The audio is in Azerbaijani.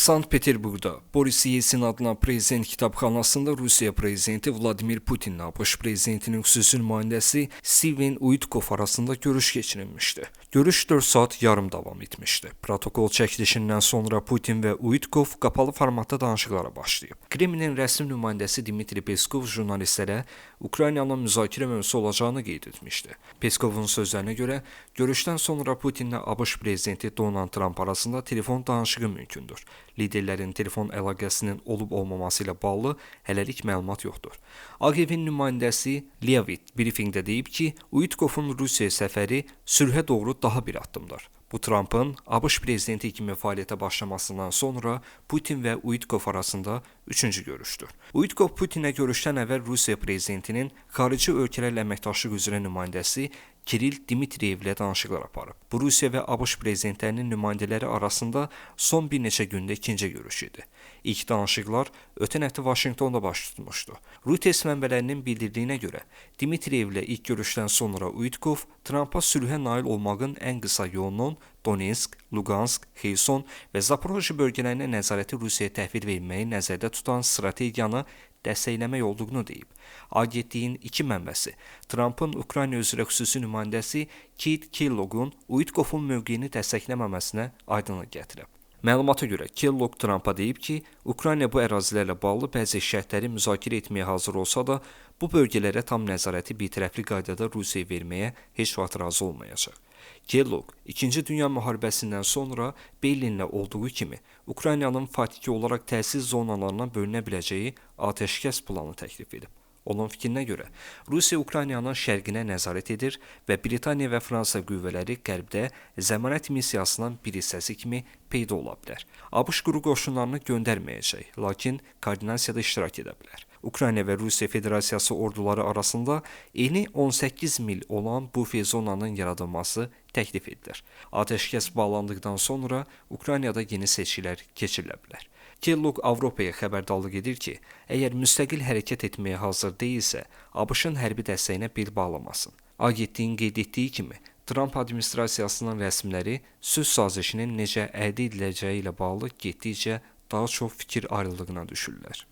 Sankt-Peterburqda Boris Yeltsin adına prezident kitabxanasında Rusiya prezidenti Vladimir Putinlə ABŞ prezidentinin xüsusi nümayəndəsi Steven Uitkov arasında görüş keçirilmişdi. Görüş 4 saat yarım davam etmişdi. Protokol çəkilişindən sonra Putin və Uitkov qapalı formatda danışıqlara başlayıb. Kremlin rəsmi nümayəndəsi Dmitri Peskov jurnalistlərə Ukraynanın müzakirə mövzusu olacağını qeyd etmişdi. Peskovun sözlərinə görə, görüşdən sonra Putinlə ABŞ prezidenti Donald Trump arasında telefon danışığı mümkündür. Liderlərin telefon əlaqəsinin olub-olmaması ilə bağlı hələlik məlumat yoxdur. AQV-in nümayəndəsi Leavitt brifinqdə deyib ki, Uitkovun Rusiya səfəri sülhə doğru daha bir addımdır. Bu Trumpın ABŞ prezidenti kimi fəaliyyətə başlamasından sonra Putin və Uitkov arasında üçüncü görüşdür. Uitkov Putinlə görüşdən əvvəl Rusiya prezidentinin xarici ölkələrlə əməkdaşlıq üzrə nümayəndəsi Kirill Dmitriyevlə danışıqlar aparıb. Bu Rusiya və ABŞ prezidentlərinin nümayəndələri arasında son bir neçə gündə ikinci görüş idi. İlk danışıqlar ötən həftə Vaşinqtonda baş tutmuşdu. Reuters mənbələrinin bildirdiyinə görə, Dmitriyevlə ilk görüşdən sonra Uitkov Trumpa sülhə nail olmağın ən qısa yolunun Donetsk, Lugansk, Xerson və Zaporojye bölgələrinə nəzarəti Rusiyaya təhvil verməyi nəzərdə tutan strategiyanı dəstəkləmək olduğunu deyib. Agentliyin iki mənbəsi Trumpın Ukrayna üzrə xüsusi nümayəndəsi Keith Kellogg'un Uitkovun mövqeyini dəstəkləməməsinə aydınlıq gətirib. Məlumata görə Kellogg Trumpa deyib ki, Ukrayna bu ərazilərlə bağlı bəzi şərtləri müzakirə etməyə hazır olsa da, bu bölgələrə tam nəzarəti birtərəfli qaydada Rusiyaya verməyə heç vaxt razı olmayacaq. Kellogg, 2-ci Dünya müharibəsindən sonra Berlinlə olduğu kimi Ukraynanın faktiki olaraq təsir zonalarına bölünə biləcəyi atəşkəs planı təklif edib. Onun fikrinə görə, Rusiya Ukraynanın şərqinə nəzarət edir və Britaniya və Fransa qüvvələri qərbdə zəmanət missiyasının bir hissəsi kimi peyda ola bilər. ABŞ quru qoşunlarını göndərməyəcək, lakin koordinasiyada iştirak edə bilər. Ukrayna və Rusiya Federasiyası orduları arasında eni 18 mil olan bufer zonanın yaradılması təklif edilir. Atəşkəs bağlandıqdan sonra Ukraynada yeni seçkilər keçirilə bilər. Kellogg Avropaya xəbərdarlıq edir ki, əgər müstəqil hərəkət etməyə hazır deyilsə, ABŞ-ın hərbi dəstəyinə bel bağlamasın. Agentliyin qeyd etdiyi kimi, Trump administrasiyasının rəsmiləri sülh sazişinin necə əldə ediləcəyi ilə bağlı getdikcə daha çox fikir ayrılığına düşürlər.